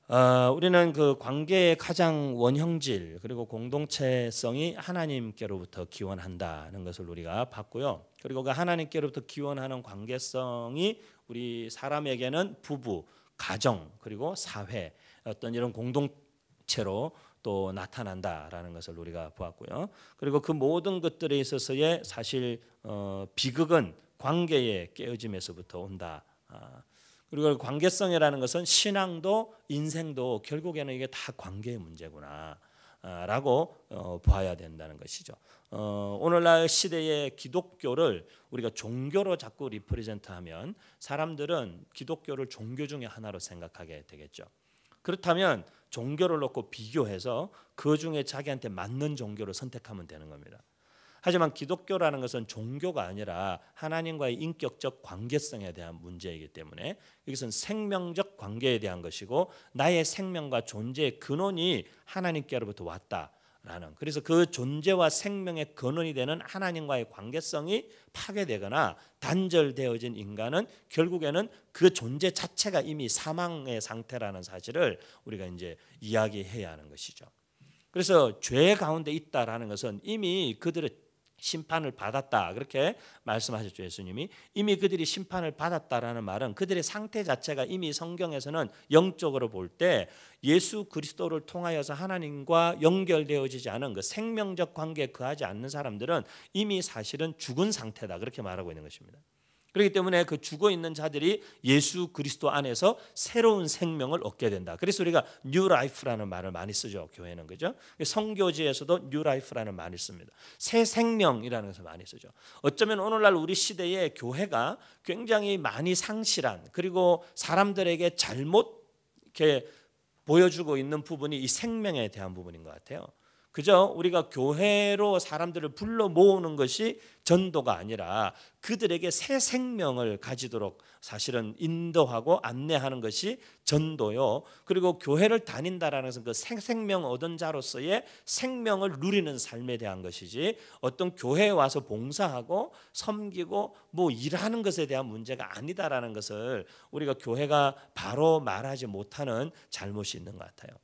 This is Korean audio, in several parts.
우리는 그 관계의 가장 원형질 그리고 공동체성이 하나님께로부터 기원한다는 것을 우리가 봤고요. 그리고 그 하나님께로부터 기원하는 관계성이 우리 사람에게는 부부, 가정 그리고 사회 어떤 이런 공동체로 또 나타난다라는 것을 우리가 보았고요. 그리고 그 모든 것들에 있어서의 사실 비극은 관계의 깨어짐에서부터 온다. 그리고 관계성이라는 것은 신앙도 인생도 결국에는 이게 다 관계의 문제구나 라고 봐야 된다는 것이죠. 오늘날 시대의 기독교를 우리가 종교로 자꾸 리프레젠트하면 사람들은 기독교를 종교 중에 하나로 생각하게 되겠죠. 그렇다면 종교를 놓고 비교해서 그 중에 자기한테 맞는 종교를 선택하면 되는 겁니다. 하지만 기독교라는 것은 종교가 아니라 하나님과의 인격적 관계성에 대한 문제이기 때문에 이것은 생명적 관계에 대한 것이고 나의 생명과 존재의 근원이 하나님께로부터 왔다라는, 그래서 그 존재와 생명의 근원이 되는 하나님과의 관계성이 파괴되거나 단절되어진 인간은 결국에는 그 존재 자체가 이미 사망의 상태라는 사실을 우리가 이제 이야기해야 하는 것이죠. 그래서 죄 가운데 있다라는 것은 이미 그들의 심판을 받았다 그렇게 말씀하셨죠. 예수님이 이미 그들이 심판을 받았다라는 말은 그들의 상태 자체가 이미 성경에서는 영적으로 볼 때 예수 그리스도를 통하여서 하나님과 연결되어지지 않은 그 생명적 관계에 거하지 않는 사람들은 이미 사실은 죽은 상태다 그렇게 말하고 있는 것입니다. 그렇기 때문에 그 죽어 있는 자들이 예수 그리스도 안에서 새로운 생명을 얻게 된다. 그래서 우리가 뉴 라이프라는 말을 많이 쓰죠. 교회는 그죠? 성교지에서도 뉴 라이프라는 말을 씁니다. 새 생명이라는 것을 많이 쓰죠. 어쩌면 오늘날 우리 시대의 교회가 굉장히 많이 상실한, 그리고 사람들에게 잘못 이렇게 보여주고 있는 부분이 이 생명에 대한 부분인 것 같아요. 그저 우리가 교회로 사람들을 불러 모으는 것이 전도가 아니라 그들에게 새 생명을 가지도록 사실은 인도하고 안내하는 것이 전도요. 그리고 교회를 다닌다라는 것은 그 새 생명 얻은 자로서의 생명을 누리는 삶에 대한 것이지 어떤 교회에 와서 봉사하고 섬기고 뭐 일하는 것에 대한 문제가 아니다라는 것을 우리가 교회가 바로 말하지 못하는 잘못이 있는 것 같아요.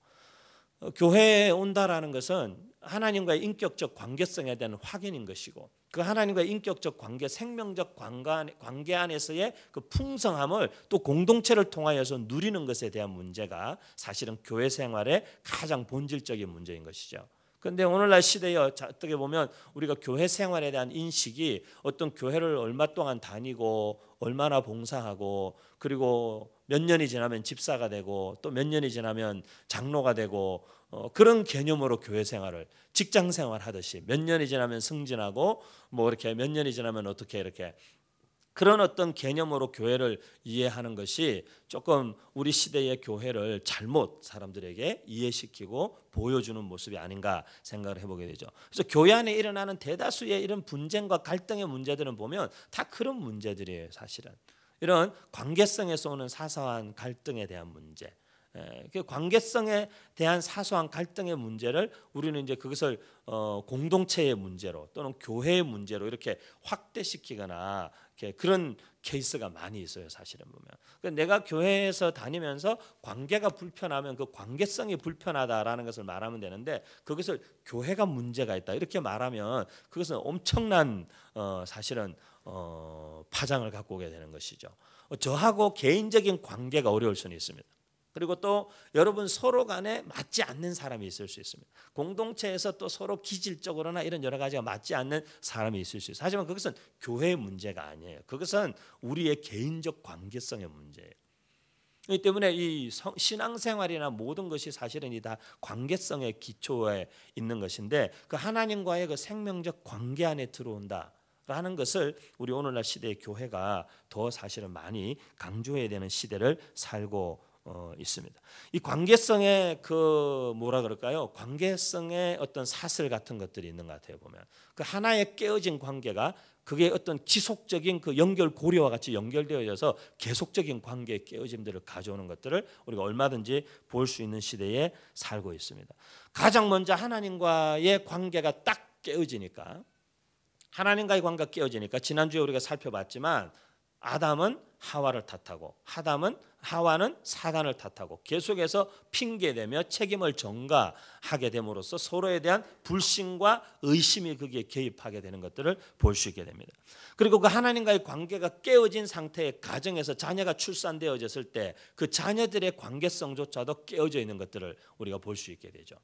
교회에 온다라는 것은 하나님과의 인격적 관계성에 대한 확인인 것이고 그 하나님과의 인격적 관계, 생명적 관계 안에서의 그 풍성함을 또 공동체를 통하여서 누리는 것에 대한 문제가 사실은 교회 생활의 가장 본질적인 문제인 것이죠. 그런데 오늘날 시대에 어떻게 보면 우리가 교회 생활에 대한 인식이 어떤 교회를 얼마 동안 다니고 얼마나 봉사하고 그리고 몇 년이 지나면 집사가 되고 또 몇 년이 지나면 장로가 되고 그런 개념으로 교회 생활을 직장 생활 하듯이 몇 년이 지나면 승진하고 뭐 이렇게 몇 년이 지나면 어떻게 이렇게 그런 어떤 개념으로 교회를 이해하는 것이 조금 우리 시대의 교회를 잘못 사람들에게 이해시키고 보여주는 모습이 아닌가 생각을 해보게 되죠. 그래서 교회 안에 일어나는 대다수의 이런 분쟁과 갈등의 문제들은 보면 다 그런 문제들이에요. 사실은 이런 관계성에서 오는 사소한 갈등에 대한 문제, 그 관계성에 대한 사소한 갈등의 문제를 우리는 이제 그것을 공동체의 문제로 또는 교회의 문제로 이렇게 확대시키거나 이렇게 그런 케이스가 많이 있어요. 사실은 보면 그러니까 내가 교회에서 다니면서 관계가 불편하면 그 관계성이 불편하다라는 것을 말하면 되는데 그것을 교회가 문제가 있다 이렇게 말하면 그것은 엄청난 사실은 파장을 갖고 오게 되는 것이죠. 저하고 개인적인 관계가 어려울 수는 있습니다. 그리고 또 여러분 서로 간에 맞지 않는 사람이 있을 수 있습니다. 공동체에서 또 서로 기질적으로나 이런 여러 가지가 맞지 않는 사람이 있을 수 있어요. 하지만 그것은 교회의 문제가 아니에요. 그것은 우리의 개인적 관계성의 문제예요. 그렇기 때문에 이 신앙생활이나 모든 것이 사실은 이 다 관계성의 기초에 있는 것인데 그 하나님과의 그 생명적 관계 안에 들어온다 라는 것을 우리 오늘날 시대의 교회가 더 사실은 많이 강조해야 되는 시대를 살고 있습니다. 이 관계성의 그 뭐라 그럴까요? 관계성의 어떤 사슬 같은 것들이 있는 것 같아요. 보면 그 하나의 깨어진 관계가 그게 어떤 지속적인 그 연결 고리와 같이 연결되어져서 계속적인 관계의 깨어짐들을 가져오는 것들을 우리가 얼마든지 볼 수 있는 시대에 살고 있습니다. 가장 먼저 하나님과의 관계가 딱 깨어지니까 하나님과의 관계가 깨어지니까 지난주에 우리가 살펴봤지만 아담은 하와를 탓하고 하와는 사단을 탓하고 계속해서 핑계대며 책임을 전가하게 됨으로써 서로에 대한 불신과 의심이 거기에 개입하게 되는 것들을 볼 수 있게 됩니다. 그리고 그 하나님과의 관계가 깨어진 상태의 가정에서 자녀가 출산되어졌을 때 그 자녀들의 관계성조차도 깨어져 있는 것들을 우리가 볼 수 있게 되죠.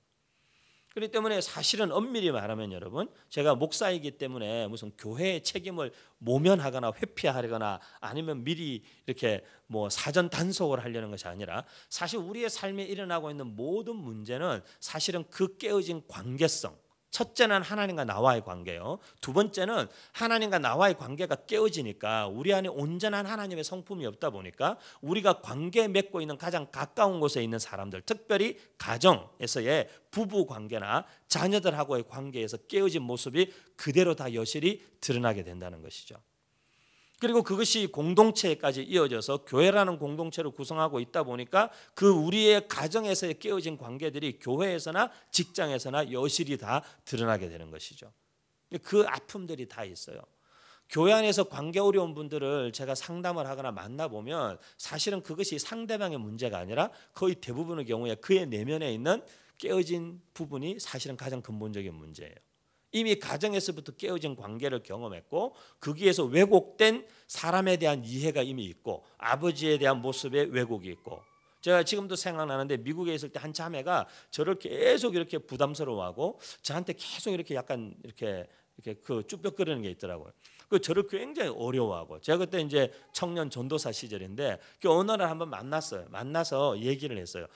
그렇기 때문에 사실은 엄밀히 말하면 여러분, 제가 목사이기 때문에 무슨 교회의 책임을 모면하거나 회피하거나 아니면 미리 이렇게 뭐 사전 단속을 하려는 것이 아니라 사실 우리의 삶에 일어나고 있는 모든 문제는 사실은 그 깨어진 관계성, 첫째는 하나님과 나와의 관계요. 두 번째는 하나님과 나와의 관계가 깨어지니까 우리 안에 온전한 하나님의 성품이 없다 보니까 우리가 관계 맺고 있는 가장 가까운 곳에 있는 사람들, 특별히 가정에서의 부부 관계나 자녀들하고의 관계에서 깨어진 모습이 그대로 다 여실히 드러나게 된다는 것이죠. 그리고 그것이 공동체까지 이어져서 교회라는 공동체를 구성하고 있다 보니까 그 우리의 가정에서의 깨어진 관계들이 교회에서나 직장에서나 여실히 다 드러나게 되는 것이죠. 그 아픔들이 다 있어요. 교회 안에서 관계 어려운 분들을 제가 상담을 하거나 만나보면 사실은 그것이 상대방의 문제가 아니라 거의 대부분의 경우에 그의 내면에 있는 깨어진 부분이 사실은 가장 근본적인 문제예요. 이미 가정에서부터 깨어진 관계를 경험했고 거기에서 왜곡된 사람에 대한 이해가 이미 있고 아버지에 대한 모습에 왜곡이 있고, 제가 지금도 생각나는데 미국에 있을 때 한 자매가 저를 계속 이렇게 부담스러워하고 저한테 계속 이렇게 약간 이렇게 그 쭈뼛거리는 게 있더라고요. 그 저를 굉장히 어려워하고, 제가 그때 이제 청년 전도사 시절인데 그 어느 날 한번 만났어요. 만나서 얘기를 했어요.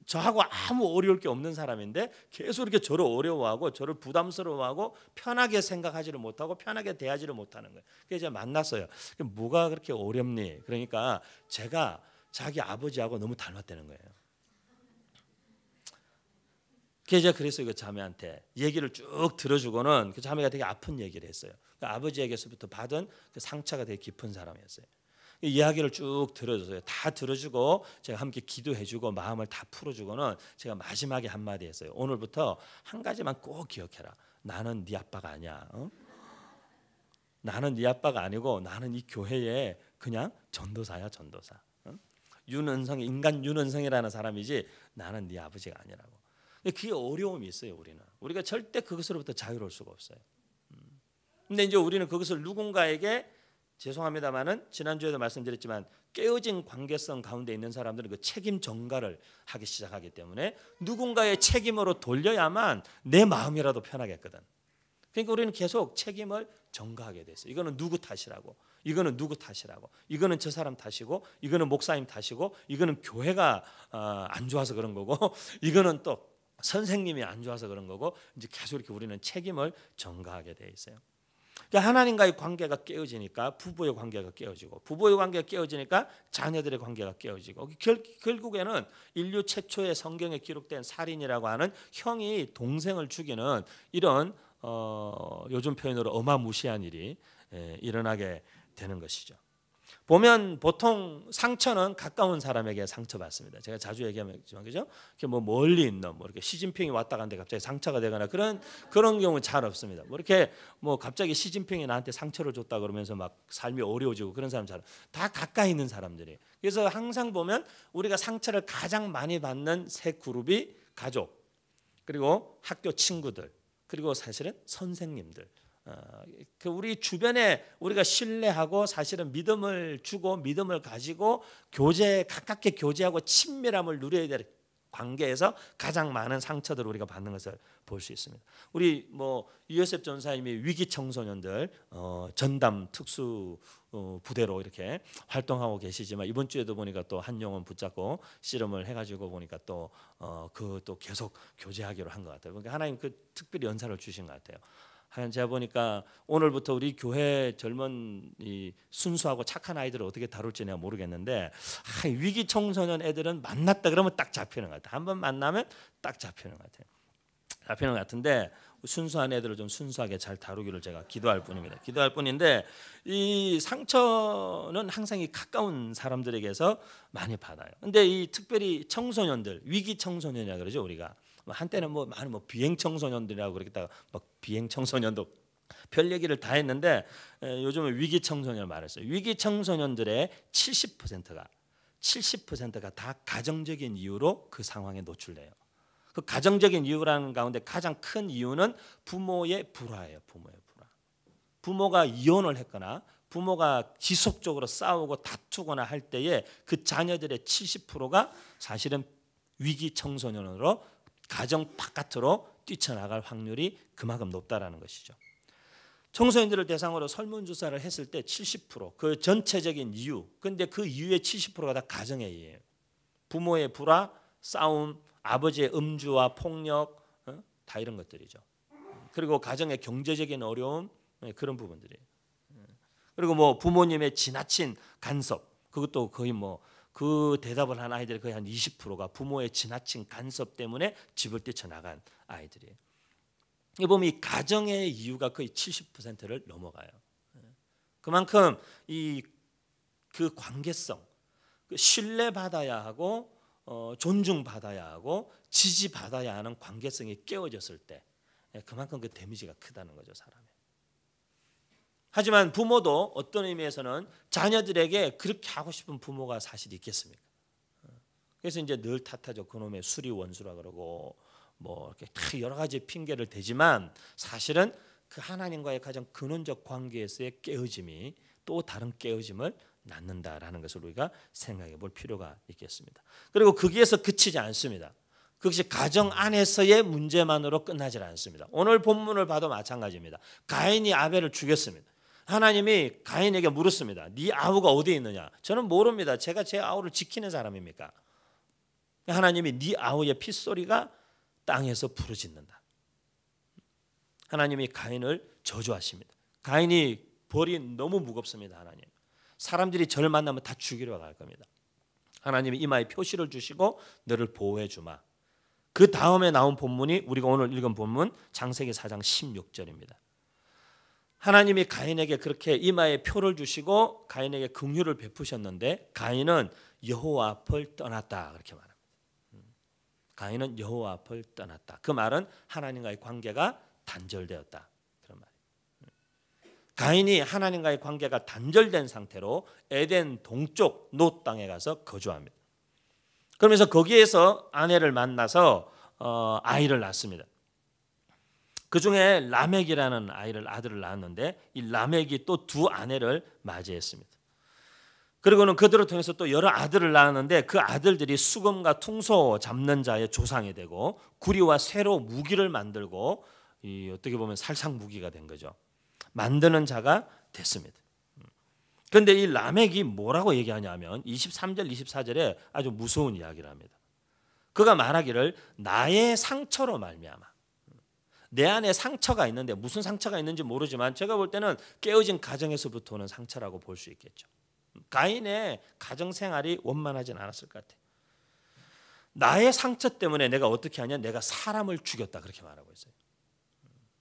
저하고 아무 어려울 게 없는 사람인데 계속 이렇게 저를 어려워하고 저를 부담스러워하고 편하게 생각하지를 못하고 편하게 대하지를 못하는 거예요. 그래서 제가 만났어요. 뭐가 그렇게 어렵니? 그러니까 제가 자기 아버지하고 너무 닮았다는 거예요. 그래서 제가 그 자매한테 얘기를 쭉 들어주고는 그 자매가 되게 아픈 얘기를 했어요. 그 아버지에게서부터 받은 그 상처가 되게 깊은 사람이었어요. 이야기를 쭉 들어줬어요. 다 들어주고 제가 함께 기도해주고 마음을 다 풀어주고는 제가 마지막에 한마디 했어요. 오늘부터 한 가지만 꼭 기억해라. 나는 네 아빠가 아니야. 나는 네 아빠가 아니고 나는 이 교회의 그냥 전도사야, 전도사. 윤은성이, 인간 윤은성이라는 사람이지 나는 네 아버지가 아니라고. 그게 어려움이 있어요. 우리가 절대 그것으로부터 자유로울 수가 없어요. 근데 이제 우리는 그것을 누군가에게, 죄송합니다만은 지난주에도 말씀드렸지만 깨어진 관계성 가운데 있는 사람들은 그 책임 전가를 하기 시작하기 때문에 누군가의 책임으로 돌려야만 내 마음이라도 편하겠거든. 그러니까 우리는 계속 책임을 전가하게 됐어요. 이거는 누구 탓이라고, 이거는 누구 탓이라고, 이거는 저 사람 탓이고, 이거는 목사님 탓이고, 이거는 교회가 안 좋아서 그런 거고, 이거는 또 선생님이 안 좋아서 그런 거고, 이제 계속 이렇게 우리는 책임을 전가하게 돼 있어요. 그러니까 하나님과의 관계가 깨어지니까 부부의 관계가 깨어지고, 부부의 관계가 깨어지니까 자녀들의 관계가 깨어지고, 결국에는 인류 최초의 성경에 기록된 살인이라고 하는 형이 동생을 죽이는 이런 요즘 표현으로 어마무시한 일이 일어나게 되는 것이죠. 보면 보통 상처는 가까운 사람에게 상처받습니다. 제가 자주 얘기하지만 그죠? 뭐 멀리 있는 뭐 이렇게 시진핑이 왔다 갔는데 갑자기 상처가 되거나 그런 경우는 잘 없습니다. 뭐 이렇게 뭐 갑자기 시진핑이 나한테 상처를 줬다 그러면서 막 삶이 어려워지고 그런 사람 다 가까이 있는 사람들이. 그래서 항상 보면 우리가 상처를 가장 많이 받는 세 그룹이 가족, 그리고 학교 친구들, 그리고 사실은 선생님들. 그 우리 주변에 우리가 신뢰하고 사실은 믿음을 주고 믿음을 가지고 가깝게 교제하고 친밀함을 누려야 될 관계에서 가장 많은 상처들을 우리가 받는 것을 볼 수 있습니다. 우리 뭐 유요셉 전사님이 위기 청소년들 전담 특수 부대로 이렇게 활동하고 계시지만 이번 주에도 보니까 또 한 영혼 붙잡고 씨름을 해가지고 보니까 또 계속 교제하기로 한 것 같아요. 그러니까 하나님 그 특별히 연사를 주신 것 같아요. 제가 보니까 오늘부터 우리 교회 젊은 이 순수하고 착한 아이들을 어떻게 다룰지 내가 모르겠는데 위기 청소년 애들은 만났다 그러면 딱 잡히는 것 같아요. 한번 만나면 딱 잡히는 것 같아요. 잡히는 것 같은데 순수한 애들을 좀 순수하게 잘 다루기를 제가 기도할 뿐입니다. 기도할 뿐인데 이 상처는 항상 이 가까운 사람들에게서 많이 받아요. 근데 이 특별히 청소년들, 위기 청소년이라 그러죠 우리가. 한때는 많은 비행 청소년들이라고 그러겠다가 막 비행 청소년도 별 얘기를 다 했는데 요즘에 위기 청소년을 말했어요. 위기 청소년들의 70%가 다 가정적인 이유로 그 상황에 노출돼요. 그 가정적인 이유라는 가운데 가장 큰 이유는 부모의 불화예요. 부모의 불화. 부모가 이혼을 했거나 부모가 지속적으로 싸우고 다투거나 할 때에 그 자녀들의 70%가 사실은 위기 청소년으로 가정 바깥으로 뛰쳐나갈 확률이 그만큼 높다라는 것이죠. 청소년들을 대상으로 설문조사를 했을 때 70%그 전체적인 이유, 근데 그 이유의 70%가 다 가정의 이유예요. 부모의 불화, 싸움, 아버지의 음주와 폭력, 다 이런 것들이죠. 그리고 가정의 경제적인 어려움, 그런 부분들이에요. 그리고 뭐 부모님의 지나친 간섭, 그것도 거의 뭐 그 대답을 한 아이들이 거의 한 20%가 부모의 지나친 간섭 때문에 집을 뛰쳐나간 아이들이에요. 이 보면 이 가정의 이유가 거의 70%를 넘어가요. 그만큼 그 관계성, 신뢰받아야 하고 존중받아야 하고 지지받아야 하는 관계성이 깨어졌을 때 그만큼 그 데미지가 크다는 거죠, 사람이. 하지만 부모도 어떤 의미에서는 자녀들에게 그렇게 하고 싶은 부모가 사실 있겠습니까? 그래서 이제 늘 탓하죠. 그놈의 수리 원수라 그러고 뭐 이렇게 여러 가지 핑계를 대지만 사실은 그 하나님과의 가장 근원적 관계에서의 깨어짐이 또 다른 깨어짐을 낳는다라는 것을 우리가 생각해 볼 필요가 있겠습니다. 그리고 거기에서 그치지 않습니다. 그것이 가정 안에서의 문제만으로 끝나지 않습니다. 오늘 본문을 봐도 마찬가지입니다. 가인이 아벨을 죽였습니다. 하나님이 가인에게 물었습니다. 네 아우가 어디에 있느냐? 저는 모릅니다. 제가 제 아우를 지키는 사람입니까? 하나님이 네 아우의 핏소리가 땅에서 부르짖는다. 하나님이 가인을 저주하십니다. 가인이 벌이 너무 무겁습니다. 하나님. 사람들이 저를 만나면 다 죽이러 갈 겁니다. 하나님이 이마에 표시를 주시고 너를 보호해 주마. 그 다음에 나온 본문이 우리가 오늘 읽은 본문 창세기 4장 16절입니다. 하나님이 가인에게 그렇게 이마에 표를 주시고 가인에게 긍휼을 베푸셨는데 가인은 여호와 앞을 떠났다 그렇게 말합니다. 가인은 여호와 앞을 떠났다. 그 말은 하나님과의 관계가 단절되었다 그런 말이에요. 가인이 하나님과의 관계가 단절된 상태로 에덴 동쪽 놋 땅에 가서 거주합니다. 그러면서 거기에서 아내를 만나서 아이를 낳습니다. 그 중에 라멕이라는 아들을 낳았는데 이 라멕이 또 두 아내를 맞이했습니다. 그리고는 그들을 통해서 또 여러 아들을 낳았는데 그 아들들이 수금과 퉁소 잡는 자의 조상이 되고 구리와 쇠로 무기를 만들고 어떻게 보면 살상 무기가 된 거죠. 만드는 자가 됐습니다. 그런데 이 라멕이 뭐라고 얘기하냐면 23절 24절에 아주 무서운 이야기를 합니다. 그가 말하기를 나의 상처로 말미암아. 내 안에 상처가 있는데 무슨 상처가 있는지 모르지만 제가 볼 때는 깨어진 가정에서부터 오는 상처라고 볼 수 있겠죠. 가인의 가정생활이 원만하진 않았을 것 같아요. 나의 상처 때문에 내가 어떻게 하냐? 내가 사람을 죽였다 그렇게 말하고 있어요.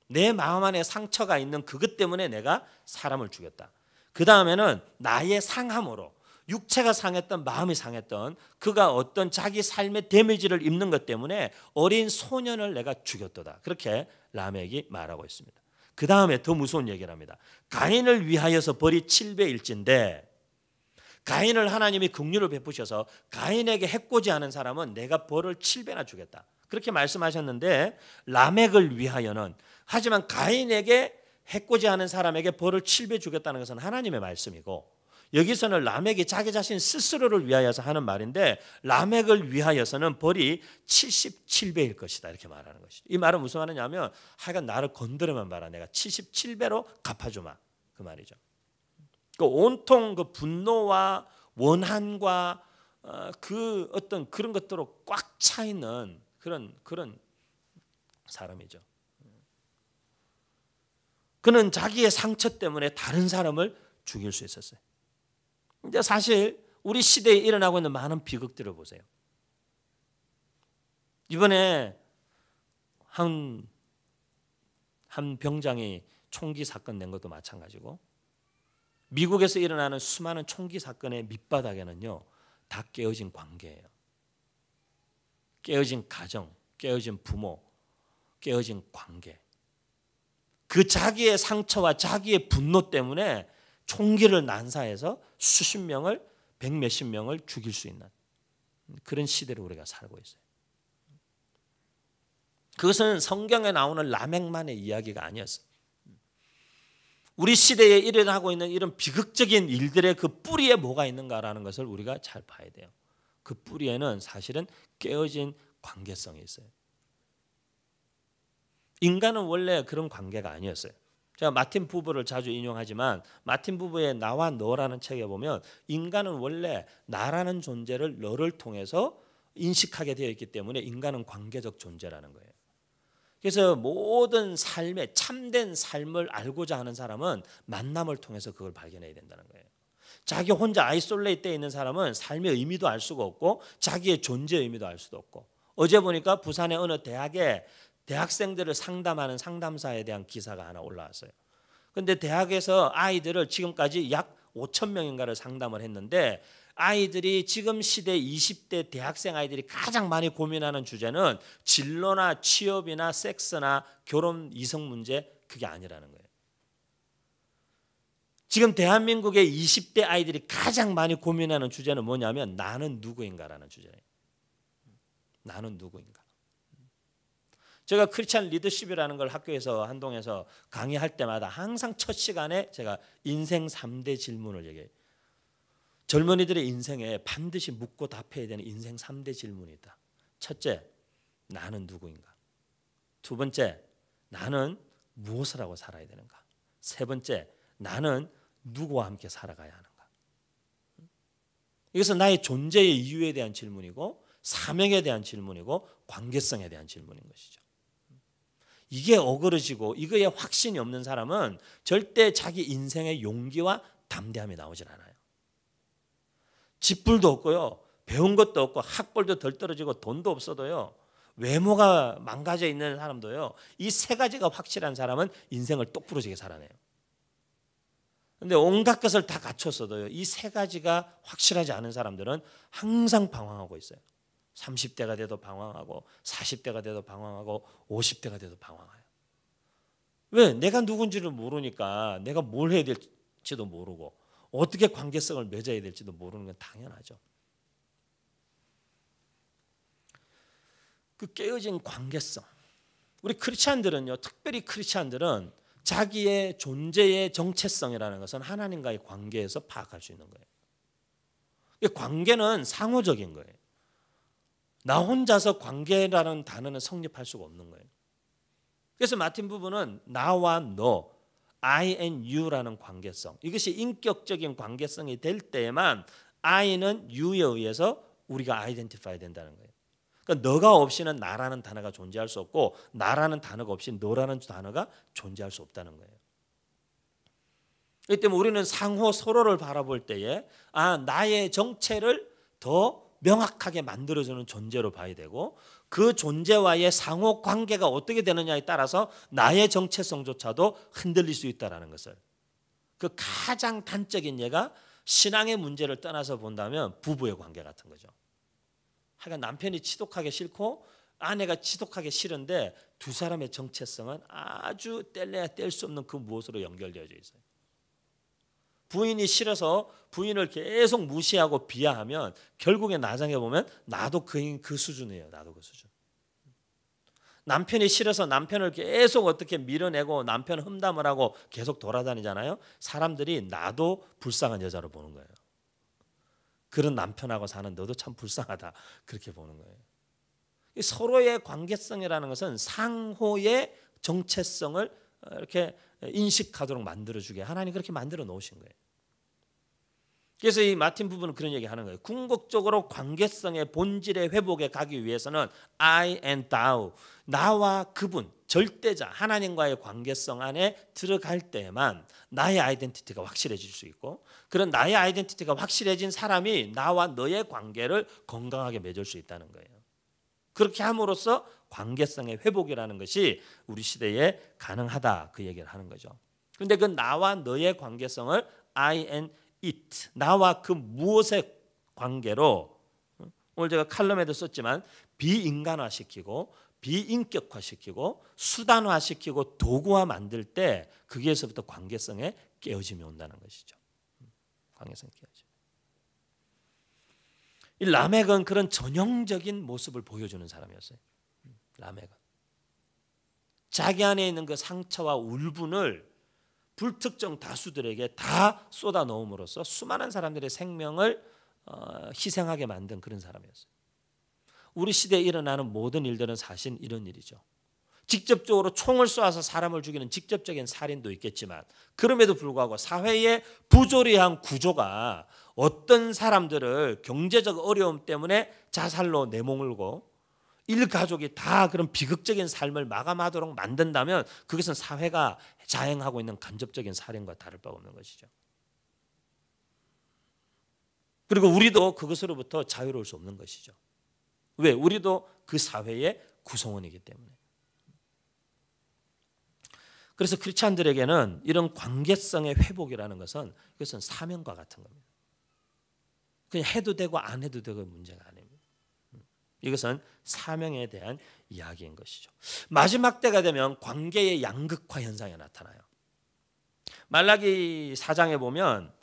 내 마음 안에 상처가 있는 그것 때문에 내가 사람을 죽였다. 그 다음에는 나의 상함으로 육체가 상했던 마음이 상했던 그가 어떤 자기 삶의 데미지를 입는 것 때문에 어린 소년을 내가 죽였도다. 그렇게 라멕이 말하고 있습니다. 그 다음에 더 무서운 얘기를 합니다. 가인을 위하여서 벌이 7배일진데 가인을 하나님이 긍휼을 베푸셔서 가인에게 해코지하는 사람은 내가 벌을 7배나 주겠다. 그렇게 말씀하셨는데 라멕을 위하여는 하지만 가인에게 해코지하는 사람에게 벌을 7배 주겠다는 것은 하나님의 말씀이고 여기서는 라멕이 자기 자신 스스로를 위하여서 하는 말인데 라멕을 위하여서는 벌이 77배일 것이다 이렇게 말하는 것이죠. 이 말은 무슨 말이냐면 하여간 나를 건드려만 봐라. 내가 77배로 갚아주마 그 말이죠. 그 온통 그 분노와 원한과 그 어떤 그런 것들로 꽉 차 있는 그런 사람이죠. 그는 자기의 상처 때문에 다른 사람을 죽일 수 있었어요. 근데 사실 우리 시대에 일어나고 있는 많은 비극들을 보세요. 이번에 한 병장이 총기 사건 낸 것도 마찬가지고 미국에서 일어나는 수많은 총기 사건의 밑바닥에는요 다 깨어진 관계예요. 깨어진 가정, 깨어진 부모, 깨어진 관계. 그 자기의 상처와 자기의 분노 때문에 총기를 난사해서 수십 명을, 백 몇십 명을 죽일 수 있는 그런 시대로 우리가 살고 있어요. 그것은 성경에 나오는 라멕만의 이야기가 아니었어요. 우리 시대에 일어나고 있는 이런 비극적인 일들의 그 뿌리에 뭐가 있는가라는 것을 우리가 잘 봐야 돼요. 그 뿌리에는 사실은 깨어진 관계성이 있어요. 인간은 원래 그런 관계가 아니었어요. 제가 마틴 부부를 자주 인용하지만 마틴 부부의 나와 너라는 책에 보면 인간은 원래 나라는 존재를 너를 통해서 인식하게 되어 있기 때문에 인간은 관계적 존재라는 거예요. 그래서 모든 삶에 참된 삶을 알고자 하는 사람은 만남을 통해서 그걸 발견해야 된다는 거예요. 자기 혼자 아이솔레이트 되어 있는 사람은 삶의 의미도 알 수가 없고 자기의 존재의 의미도 알 수도 없고, 어제 보니까 부산의 어느 대학에 대학생들을 상담하는 상담사에 대한 기사가 하나 올라왔어요. 그런데 대학에서 아이들을 지금까지 약 5천 명인가를 상담을 했는데 아이들이 지금 시대 20대 대학생 아이들이 가장 많이 고민하는 주제는 진로나 취업이나 섹스나 결혼 이성 문제, 그게 아니라는 거예요. 지금 대한민국의 20대 아이들이 가장 많이 고민하는 주제는 뭐냐면 나는 누구인가라는 주제예요. 나는 누구인가. 제가 크리스찬 리더십이라는 걸 학교에서 한동에서 강의할 때마다 항상 첫 시간에 제가 인생 3대 질문을 얘기해요. 젊은이들의 인생에 반드시 묻고 답해야 되는 인생 3대 질문이 있다. 첫째, 나는 누구인가? 두 번째, 나는 무엇을 하고 살아야 되는가? 세 번째, 나는 누구와 함께 살아가야 하는가? 이것은 나의 존재의 이유에 대한 질문이고 사명에 대한 질문이고 관계성에 대한 질문인 것이죠. 이게 어그러지고 이거에 확신이 없는 사람은 절대 자기 인생의 용기와 담대함이 나오질 않아요. 집불도 없고요, 배운 것도 없고 학벌도 덜 떨어지고 돈도 없어도요, 외모가 망가져 있는 사람도요, 이 세 가지가 확실한 사람은 인생을 똑부러지게 살아내요. 그런데 온갖 것을 다 갖췄어도요, 이 세 가지가 확실하지 않은 사람들은 항상 방황하고 있어요. 30대가 돼도 방황하고 40대가 돼도 방황하고 50대가 돼도 방황해요. 왜? 내가 누군지를 모르니까 내가 뭘 해야 될지도 모르고 어떻게 관계성을 맺어야 될지도 모르는 건 당연하죠. 그 깨어진 관계성. 우리 크리스찬들은요, 특별히 크리스찬들은 자기의 존재의 정체성이라는 것은 하나님과의 관계에서 파악할 수 있는 거예요. 이 관계는 상호적인 거예요. 나 혼자서 관계라는 단어는 성립할 수가 없는 거예요. 그래서 마틴 부부는 나와 너, I and you라는 관계성, 이것이 인격적인 관계성이 될 때에만 I는 you에 의해서 우리가 아이덴티파이 된다는 거예요. 그러니까 너가 없이는 나라는 단어가 존재할 수 없고 나라는 단어가 없이 너라는 단어가 존재할 수 없다는 거예요. 그렇기 때문에 우리는 상호 서로를 바라볼 때에 나의 정체를 더 명확하게 만들어주는 존재로 봐야 되고 그 존재와의 상호 관계가 어떻게 되느냐에 따라서 나의 정체성조차도 흔들릴 수 있다는 것을, 그 가장 단적인 예가 신앙의 문제를 떠나서 본다면 부부의 관계 같은 거죠. 하여간 남편이 지독하게 싫고 아내가 지독하게 싫은데 두 사람의 정체성은 아주 뗄래야 뗄 수 없는 그 무엇으로 연결되어 있어요. 부인이 싫어서 부인을 계속 무시하고 비하하면 결국에 나중에 보면 나도 그 수준이에요. 나도 그 수준. 남편이 싫어서 남편을 계속 어떻게 밀어내고 남편 험담을 하고 계속 돌아다니잖아요. 사람들이 나도 불쌍한 여자로 보는 거예요. 그런 남편하고 사는 너도 참 불쌍하다, 그렇게 보는 거예요. 서로의 관계성이라는 것은 상호의 정체성을 이렇게 인식하도록 만들어주게 하나님 그렇게 만들어 놓으신 거예요. 그래서 이 마틴 부부는 그런 얘기 하는 거예요. 궁극적으로 관계성의 본질의 회복에 가기 위해서는 I and thou, 나와 그분, 절대자 하나님과의 관계성 안에 들어갈 때만 나의 아이덴티티가 확실해질 수 있고, 그런 나의 아이덴티티가 확실해진 사람이 나와 너의 관계를 건강하게 맺을 수 있다는 거예요. 그렇게 함으로써 관계성의 회복이라는 것이 우리 시대에 가능하다, 그 얘기를 하는 거죠. 그런데 그 나와 너의 관계성을 I and it, 나와 그 무엇의 관계로, 오늘 제가 칼럼에도 썼지만 비인간화시키고 비인격화시키고 수단화시키고 도구화 만들 때 거기에서부터 관계성에 깨어짐이 온다는 것이죠. 관계성 깨어짐. 이 라멕은 그런 전형적인 모습을 보여주는 사람이었어요. 라멕은 자기 안에 있는 그 상처와 울분을 불특정 다수들에게 다 쏟아 넣음으로써 수많은 사람들의 생명을 희생하게 만든 그런 사람이었어요. 우리 시대에 일어나는 모든 일들은 사실 이런 일이죠. 직접적으로 총을 쏘아서 사람을 죽이는 직접적인 살인도 있겠지만 그럼에도 불구하고 사회의 부조리한 구조가 어떤 사람들을 경제적 어려움 때문에 자살로 내몰고 일가족이 다 그런 비극적인 삶을 마감하도록 만든다면 그것은 사회가 자행하고 있는 간접적인 살인과 다를 바 없는 것이죠. 그리고 우리도 그것으로부터 자유로울 수 없는 것이죠. 왜? 우리도 그 사회의 구성원이기 때문에. 그래서 크리스찬들에게는 이런 관계성의 회복이라는 것은 이것은 사명과 같은 겁니다. 그냥 해도 되고 안 해도 되고 문제가 아닙니다. 이것은 사명에 대한 이야기인 것이죠. 마지막 때가 되면 관계의 양극화 현상이 나타나요. 말라기 4장에 보면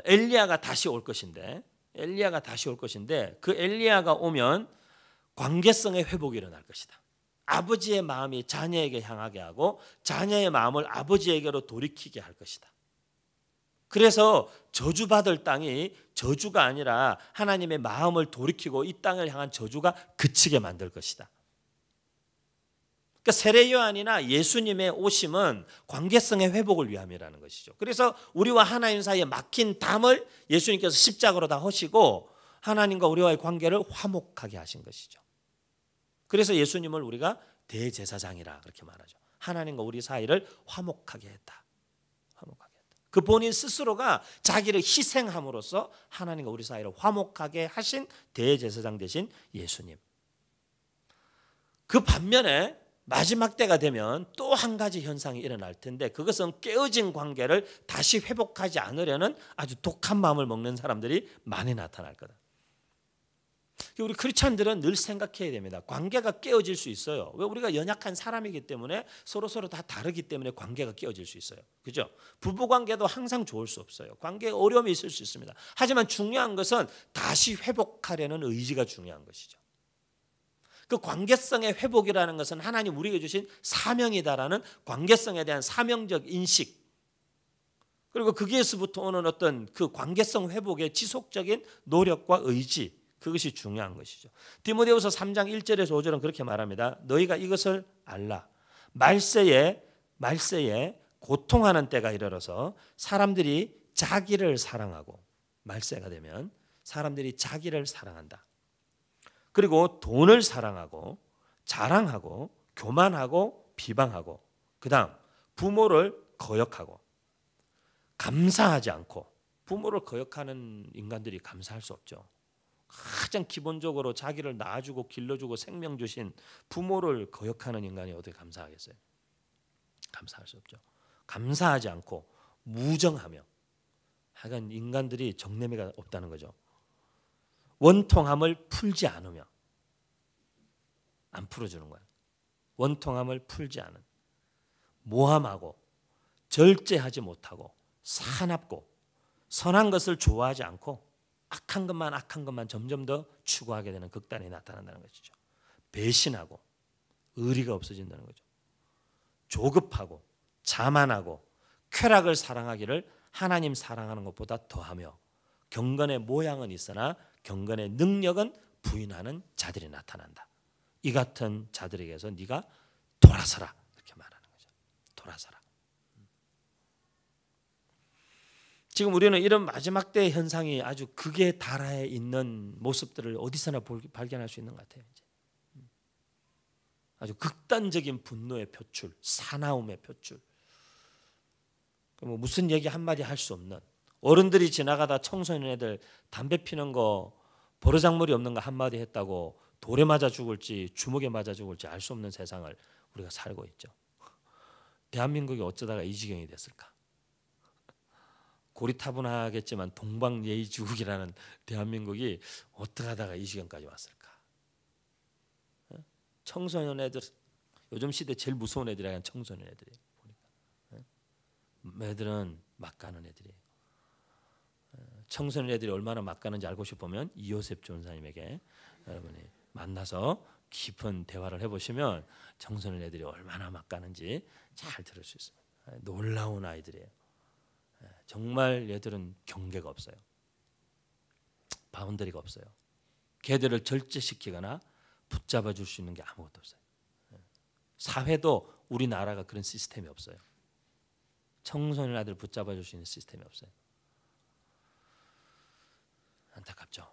엘리야가 다시 올 것인데 그 엘리야가 오면 관계성의 회복이 일어날 것이다. 아버지의 마음이 자녀에게 향하게 하고 자녀의 마음을 아버지에게로 돌이키게 할 것이다. 그래서 저주받을 땅이 저주가 아니라 하나님의 마음을 돌이키고 이 땅을 향한 저주가 그치게 만들 것이다. 그러니까 세례 요한이나 예수님의 오심은 관계성의 회복을 위함이라는 것이죠. 그래서 우리와 하나님 사이에 막힌 담을 예수님께서 십자가로 다 하시고 하나님과 우리와의 관계를 화목하게 하신 것이죠. 그래서 예수님을 우리가 대제사장이라 그렇게 말하죠. 하나님과 우리 사이를 화목하게 했다. 화목하게 했다. 그 본인 스스로가 자기를 희생함으로써 하나님과 우리 사이를 화목하게 하신 대제사장 되신 예수님. 그 반면에 마지막 때가 되면 또 한 가지 현상이 일어날 텐데 그것은 깨어진 관계를 다시 회복하지 않으려는 아주 독한 마음을 먹는 사람들이 많이 나타날 거다. 우리 크리스찬들은 늘 생각해야 됩니다. 관계가 깨어질 수 있어요. 왜? 우리가 연약한 사람이기 때문에 서로 다 다르기 때문에 관계가 깨어질 수 있어요. 그죠? 부부 관계도 항상 좋을 수 없어요. 관계에 어려움이 있을 수 있습니다. 하지만 중요한 것은 다시 회복하려는 의지가 중요한 것이죠. 그 관계성의 회복이라는 것은 하나님 우리에게 주신 사명이다라는 관계성에 대한 사명적 인식, 그리고 거기에서부터 오는 어떤 그 관계성 회복의 지속적인 노력과 의지, 그것이 중요한 것이죠. 디모데후서 3장 1절에서 5절은 그렇게 말합니다. 너희가 이것을 알라. 말세에 고통하는 때가 이르러서 사람들이 자기를 사랑하고, 말세가 되면 사람들이 자기를 사랑한다. 그리고 돈을 사랑하고 자랑하고 교만하고 비방하고, 그 다음 부모를 거역하고 감사하지 않고. 부모를 거역하는 인간들이 감사할 수 없죠. 가장 기본적으로 자기를 낳아주고 길러주고 생명 주신 부모를 거역하는 인간이 어떻게 감사하겠어요? 감사할 수 없죠. 감사하지 않고 무정하며, 하여간 인간들이 정내미가 없다는 거죠. 원통함을 풀지 않으며, 안 풀어주는 거야. 원통함을 풀지 않은, 모함하고 절제하지 못하고 사납고 선한 것을 좋아하지 않고 악한 것만 점점 더 추구하게 되는 극단이 나타난다는 것이죠. 배신하고 의리가 없어진다는 거죠. 조급하고 자만하고 쾌락을 사랑하기를 하나님 사랑하는 것보다 더하며 경건의 모양은 있으나 경건의 능력은 부인하는 자들이 나타난다. 이 같은 자들에게서 네가 돌아서라, 이렇게 말하는 거죠. 돌아서라. 지금 우리는 이런 마지막 때의 현상이 아주 극에 달해 있는 모습들을 어디서나 발견할 수 있는 것 같아요. 이제. 아주 극단적인 분노의 표출, 사나움의 표출. 무슨 얘기 한마디 할 수 없는, 어른들이 지나가다 청소년 애들 담배 피는 거 버르장머리 없는 거 한마디 했다고 돌에 맞아 죽을지 주먹에 맞아 죽을지 알 수 없는 세상을 우리가 살고 있죠. 대한민국이 어쩌다가 이 지경이 됐을까? 고리타분하겠지만 동방예의지국이라는 대한민국이 어떻게 하다가 이 지경까지 왔을까? 청소년 애들 요즘 시대 제일 무서운 애들이 그냥 청소년 애들이에요. 보니까 애들은 막 가는 애들이에요. 청소년 애들이 얼마나 막 가는지 알고 싶으면 이요셉 전사님에게 여러분이 만나서 깊은 대화를 해보시면 청소년 애들이 얼마나 막 가는지 잘 들을 수 있어요. 놀라운 아이들이에요. 정말 얘들은 경계가 없어요. 바운더리가 없어요. 걔들을 절제시키거나 붙잡아 줄 수 있는 게 아무것도 없어요. 사회도 우리나라가 그런 시스템이 없어요. 청소년 아들 붙잡아 줄 수 있는 시스템이 없어요. 안타깝죠.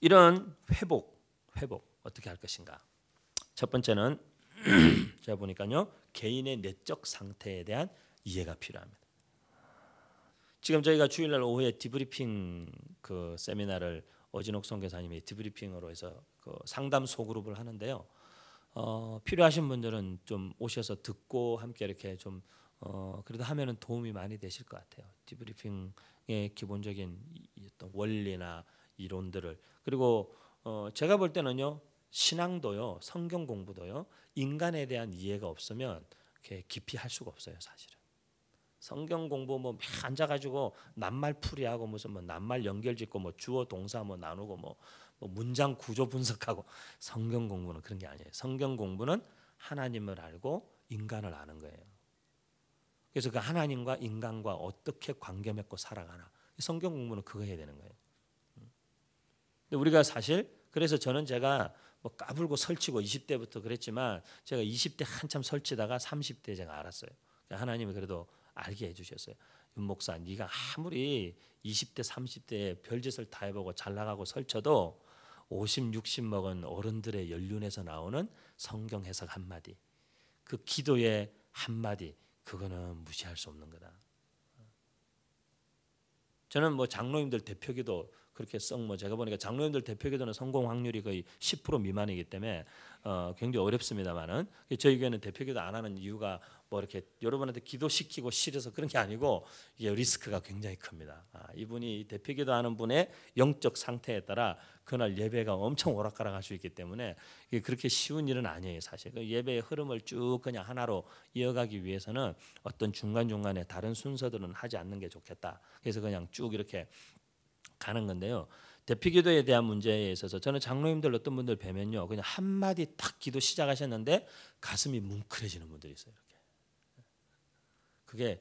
이런 회복 어떻게 할 것인가? 첫 번째는 제가 보니까요, 개인의 내적 상태에 대한 이해가 필요합니다. 지금 저희가 주일날 오후에 디브리핑 그 세미나를 어진옥 선교사님이 디브리핑으로 해서 그 상담 소그룹을 하는데요. 필요하신 분들은 좀 오셔서 듣고 함께 이렇게 좀 그래도 하면은 도움이 많이 되실 것 같아요. 디브리핑의 기본적인 어떤 원리나 이론들을, 그리고 제가 볼 때는요, 신앙도요, 성경 공부도요, 인간에 대한 이해가 없으면 이렇게 깊이 할 수가 없어요, 사실은. 성경 공부 뭐 앉아가지고 낱말풀이하고 무슨 뭐 낱말 연결짓고 뭐 주어 동사 뭐 나누고 뭐 문장 구조 분석하고, 성경 공부는 그런 게 아니에요. 성경 공부는 하나님을 알고 인간을 아는 거예요. 그래서 그 하나님과 인간과 어떻게 관계 맺고 살아가나, 성경 공부는 그거 해야 되는 거예요. 근데 우리가 사실, 그래서 저는 제가 뭐 까불고 설치고 20대부터 그랬지만 제가 20대 한참 설치다가 30대 제가 알았어요. 하나님이 그래도 알게 해주셨어요. 윤 목사, 네가 아무리 20대 30대에 별짓을 다 해보고 잘 나가고 설쳐도 50, 60 먹은 어른들의 연륜에서 나오는 성경 해석 한마디, 그 기도의 한마디, 그거는 무시할 수 없는 거다. 저는 뭐 장로님들 대표기도 그렇게 제가 보니까 장로님들 대표기도는 성공 확률이 거의 10% 미만이기 때문에 굉장히 어렵습니다만은, 저희 교회는 대표기도 안 하는 이유가 뭐 이렇게 여러분한테 기도시키고 싫어서 그런 게 아니고, 이게 리스크가 굉장히 큽니다. 이분이 대표기도 하는 분의 영적 상태에 따라 그날 예배가 엄청 오락가락할 수 있기 때문에 이게 그렇게 쉬운 일은 아니에요, 사실. 그 예배의 흐름을 쭉 그냥 하나로 이어가기 위해서는 어떤 중간중간에 다른 순서들은 하지 않는 게 좋겠다. 그래서 그냥 쭉 이렇게 가는 건데요. 대피기도에 대한 문제에 있어서 저는 장로님들 어떤 분들 뵈면요, 그냥 한마디 딱 기도 시작하셨는데 가슴이 뭉클해지는 분들이 있어요. 이렇게. 그게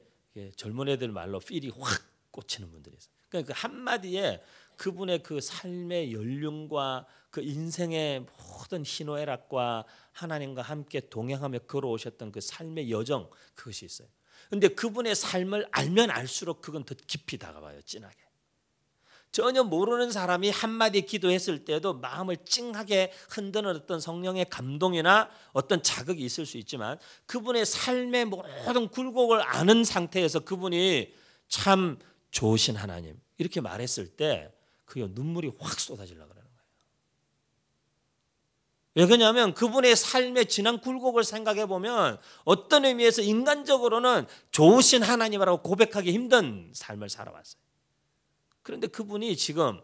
젊은 애들 말로 필이 확 꽂히는 분들이 있어요. 그러니까 그 한마디에 그분의 그 삶의 연륜과 그 인생의 모든 희노애락과 하나님과 함께 동행하며 걸어오셨던 그 삶의 여정, 그것이 있어요. 그런데 그분의 삶을 알면 알수록 그건 더 깊이 다가와요, 진하게. 전혀 모르는 사람이 한마디 기도했을 때도 마음을 찡하게 흔드는 어떤 성령의 감동이나 어떤 자극이 있을 수 있지만, 그분의 삶의 모든 굴곡을 아는 상태에서 그분이 참 좋으신 하나님 이렇게 말했을 때 그 눈물이 확 쏟아지려고 그러는 거예요. 왜 그러냐면 그분의 삶의 지난 굴곡을 생각해 보면 어떤 의미에서 인간적으로는 좋으신 하나님이라고 고백하기 힘든 삶을 살아왔어요. 그런데 그분이 지금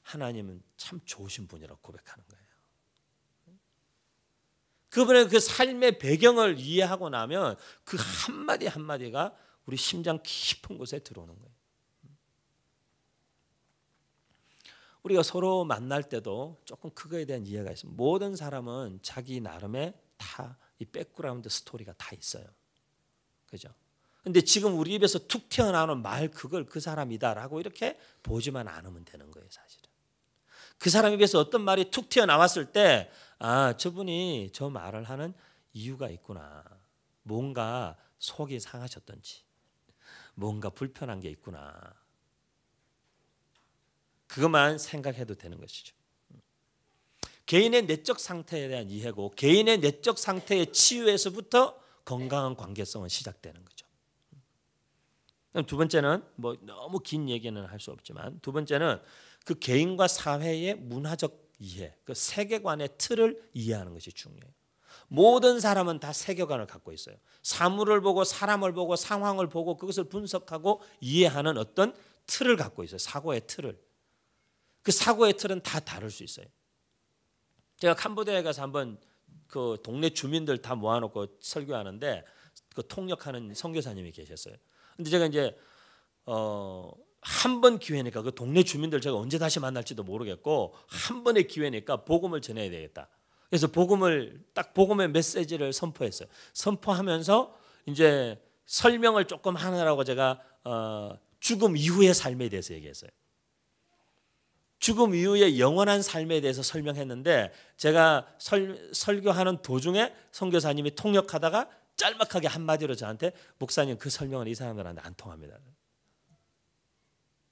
하나님은 참 좋으신 분이라고 고백하는 거예요. 그분의 그 삶의 배경을 이해하고 나면 그 한마디 한마디가 우리 심장 깊은 곳에 들어오는 거예요. 우리가 서로 만날 때도 조금 그거에 대한 이해가 있습니다. 모든 사람은 자기 나름의 다 이 백그라운드 스토리가 다 있어요. 그죠? 근데 지금 우리 입에서 툭 튀어나오는 말, 그걸 그 사람이다라고 이렇게 보지만 않으면 되는 거예요, 사실은. 그 사람 입에서 어떤 말이 툭 튀어나왔을 때, 저분이 저 말을 하는 이유가 있구나. 뭔가 속이 상하셨던지, 뭔가 불편한 게 있구나. 그것만 생각해도 되는 것이죠. 개인의 내적 상태에 대한 이해고, 개인의 내적 상태의 치유에서부터 건강한 관계성은 시작되는 거죠. 두 번째는 뭐 너무 긴 얘기는 할 수 없지만, 두 번째는 그 개인과 사회의 문화적 이해, 그 세계관의 틀을 이해하는 것이 중요해요. 모든 사람은 다 세계관을 갖고 있어요. 사물을 보고 사람을 보고 상황을 보고 그것을 분석하고 이해하는 어떤 틀을 갖고 있어요. 사고의 틀을. 그 사고의 틀은 다 다를 수 있어요. 제가 캄보디아에 가서 한번 그 동네 주민들 다 모아놓고 설교하는데 그 통역하는 선교사님이 계셨어요. 근데 제가 이제 한 번 기회니까 그 동네 주민들 제가 언제 다시 만날지도 모르겠고 한 번의 기회니까 복음을 전해야 되겠다. 그래서 복음의 메시지를 선포했어요. 선포하면서 이제 설명을 조금 하느라고 제가 죽음 이후의 삶에 대해서 얘기했어요. 죽음 이후의 영원한 삶에 대해서 설명했는데 제가 설교하는 도중에 선교사님이 통역하다가 짤막하게 한마디로 저한테 목사님 그 설명은 이 사람들한테 안 통합니다.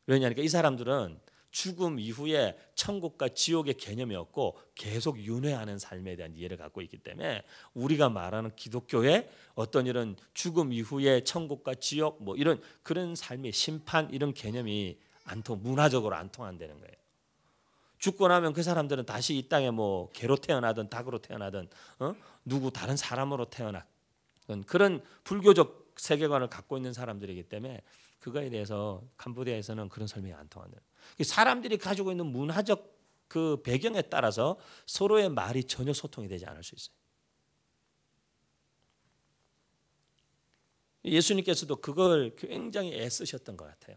왜냐하니까 이 사람들은 죽음 이후에 천국과 지옥의 개념이 없고 계속 윤회하는 삶에 대한 이해를 갖고 있기 때문에 우리가 말하는 기독교의 어떤 이런 죽음 이후에 천국과 지옥 뭐 이런 그런 삶의 심판 이런 개념이 문화적으로 안 통한다는 거예요. 죽고 나면 그 사람들은 다시 이 땅에 뭐 개로 태어나든 닭으로 태어나든 누구 다른 사람으로 태어나 그런 불교적 세계관을 갖고 있는 사람들이기 때문에 그거에 대해서 캄보디아에서는 그런 설명이 안 통한다. 사람들이 가지고 있는 문화적 그 배경에 따라서 서로의 말이 전혀 소통이 되지 않을 수 있어요. 예수님께서도 그걸 굉장히 애쓰셨던 것 같아요.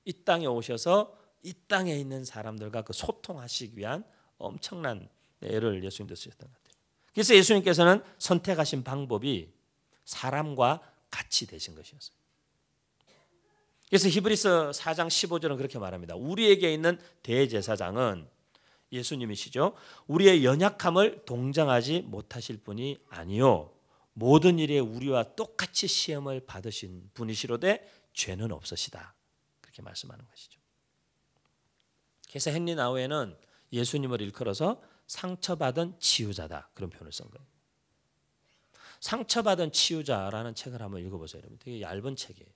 이 땅에 오셔서 이 땅에 있는 사람들과 그 소통하시기 위한 엄청난 애를 예수님도 쓰셨던 것 같아요. 그래서 예수님께서는 선택하신 방법이 사람과 같이 되신 것이었어요. 그래서 히브리서 4장 15절은 그렇게 말합니다. 우리에게 있는 대제사장은 예수님이시죠. 우리의 연약함을 동정하지 못하실 분이 아니요 모든 일에 우리와 똑같이 시험을 받으신 분이시로되 죄는 없으시다. 그렇게 말씀하는 것이죠. 그래서 헨리 나우에는 예수님을 일컬어서 상처받은 치유자다 그런 표현을 쓴 거예요. 상처받은 치유자라는 책을 한번 읽어보세요. 여러분. 되게 얇은 책이에요.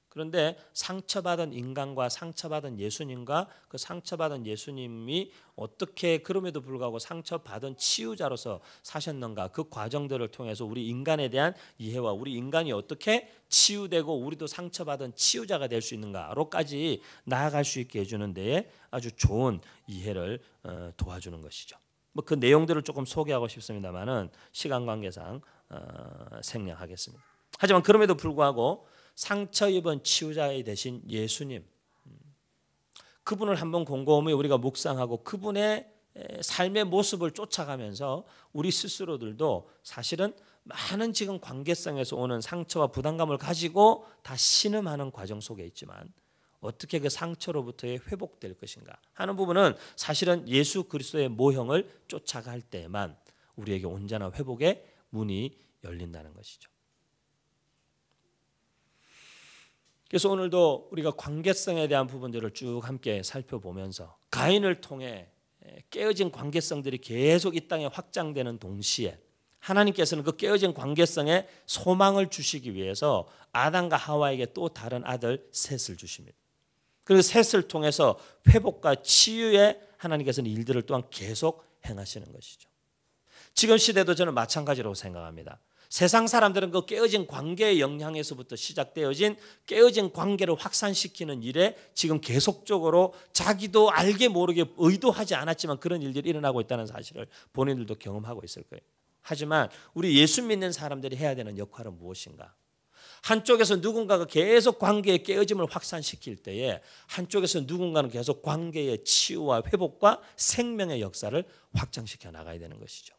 그런데 상처받은 인간과 상처받은 예수님과 그 상처받은 예수님이 어떻게 그럼에도 불구하고 상처받은 치유자로서 사셨는가 그 과정들을 통해서 우리 인간에 대한 이해와 우리 인간이 어떻게 치유되고 우리도 상처받은 치유자가 될 수 있는가로까지 나아갈 수 있게 해주는 데에 아주 좋은 이해를 도와주는 것이죠. 뭐 그 내용들을 조금 소개하고 싶습니다만은 시간 관계상 생략하겠습니다. 하지만 그럼에도 불구하고 상처 입은 치유자에 대신 예수님 그분을 한번 곰곰이 우리가 묵상하고 그분의 삶의 모습을 쫓아가면서 우리 스스로들도 사실은 많은 지금 관계성에서 오는 상처와 부담감을 가지고 다 신음하는 과정 속에 있지만 어떻게 그 상처로부터의 회복될 것인가 하는 부분은 사실은 예수 그리스도의 모형을 쫓아갈 때만 우리에게 온전한 회복의 문이 열린다는 것이죠. 그래서 오늘도 우리가 관계성에 대한 부분들을 쭉 함께 살펴보면서 가인을 통해 깨어진 관계성들이 계속 이 땅에 확장되는 동시에 하나님께서는 그 깨어진 관계성에 소망을 주시기 위해서 아담과 하와에게 또 다른 아들 셋을 주십니다. 그리고 셋을 통해서 회복과 치유에 하나님께서는 일들을 또한 계속 행하시는 것이죠. 지금 시대도 저는 마찬가지라고 생각합니다. 세상 사람들은 그 깨어진 관계의 영향에서부터 시작되어진 깨어진 관계를 확산시키는 일에 지금 계속적으로 자기도 알게 모르게 의도하지 않았지만 그런 일들이 일어나고 있다는 사실을 본인들도 경험하고 있을 거예요. 하지만 우리 예수 믿는 사람들이 해야 되는 역할은 무엇인가? 한쪽에서 누군가가 계속 관계의 깨어짐을 확산시킬 때에 한쪽에서 누군가는 계속 관계의 치유와 회복과 생명의 역사를 확장시켜 나가야 되는 것이죠.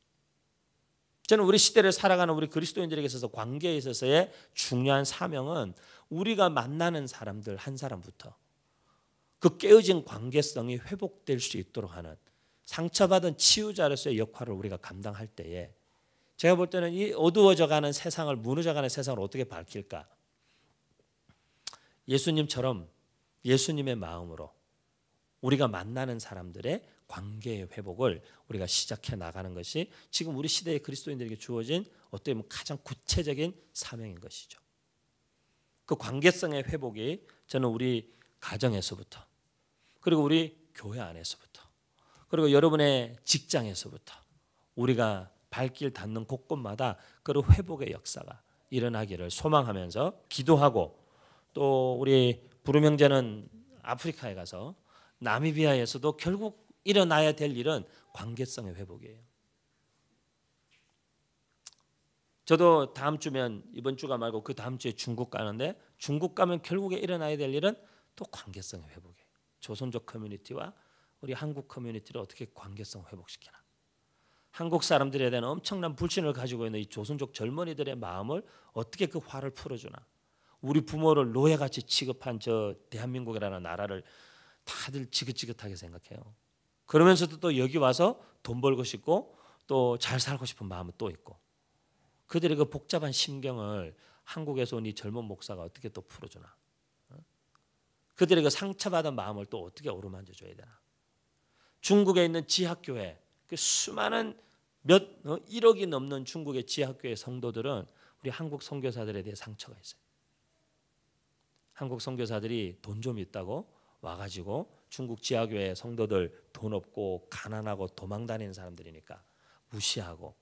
저는 우리 시대를 살아가는 우리 그리스도인들에게 있어서 관계에 있어서의 중요한 사명은 우리가 만나는 사람들 한 사람부터 그 깨어진 관계성이 회복될 수 있도록 하는 상처받은 치유자로서의 역할을 우리가 감당할 때에 제가 볼 때는 이 어두워져가는 세상을 무너져가는 세상을 어떻게 밝힐까? 예수님처럼 예수님의 마음으로 우리가 만나는 사람들의 관계의 회복을 우리가 시작해 나가는 것이 지금 우리 시대의 그리스도인들에게 주어진 어떻게 보면 가장 구체적인 사명인 것이죠. 그 관계성의 회복이 저는 우리 가정에서부터 그리고 우리 교회 안에서부터 그리고 여러분의 직장에서부터 우리가 발길 닿는 곳곳마다 그런 회복의 역사가 일어나기를 소망하면서 기도하고 또 우리 부름 형제는 아프리카에 가서 나미비아에서도 결국 일어나야 될 일은 관계성의 회복이에요. 저도 다음 주면 이번 주가 말고 그 다음 주에 중국 가는데 중국 가면 결국에 일어나야 될 일은 또 관계성의 회복이에요. 조선족 커뮤니티와 우리 한국 커뮤니티를 어떻게 관계성 회복시키나. 한국 사람들에 대한 엄청난 불신을 가지고 있는 이 조선족 젊은이들의 마음을 어떻게 그 화를 풀어주나. 우리 부모를 노예같이 취급한 저 대한민국이라는 나라를 다들 지긋지긋하게 생각해요. 그러면서도 또 여기 와서 돈 벌고 싶고 또 잘 살고 싶은 마음은 또 있고. 그들의 그 복잡한 심경을 한국에서 온 이 젊은 목사가 어떻게 또 풀어주나. 그들의 그 상처받은 마음을 또 어떻게 어루만져 줘야 되나. 중국에 있는 지하교회, 그 수많은 1억이 넘는 중국의 지하교회 성도들은 우리 한국 선교사들에 대해 상처가 있어요. 한국 선교사들이 돈 좀 있다고 와가지고 중국 지하교회 성도들 돈 없고 가난하고 도망 다니는 사람들이니까 무시하고,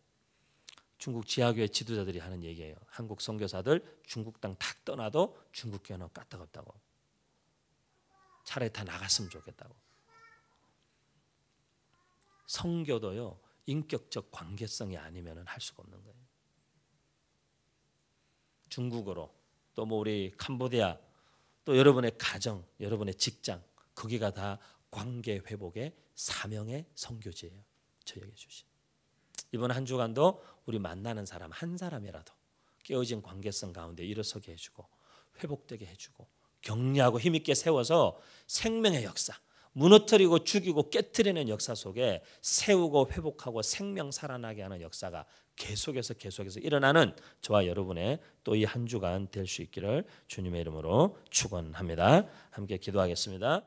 중국 지하교회 지도자들이 하는 얘기예요. 한국 선교사들 중국 땅 탁 떠나도 중국 교회는 까딱없다고. 차라리 다 나갔으면 좋겠다고. 선교도요, 인격적 관계성이 아니면 할 수가 없는 거예요. 중국으로 또 뭐 우리 캄보디아 또 여러분의 가정, 여러분의 직장, 거기가 다 관계 회복의 사명의 선교지예요. 저에게 주신. 이번 한 주간도 우리 만나는 사람 한 사람이라도 깨어진 관계성 가운데 일어서게 해주고 회복되게 해주고 격려하고 힘있게 세워서 생명의 역사, 무너뜨리고 죽이고 깨트리는 역사 속에 세우고 회복하고 생명 살아나게 하는 역사가 계속해서 일어나는 저와 여러분의 또 이 한 주간 될 수 있기를 주님의 이름으로 축원합니다. 함께 기도하겠습니다.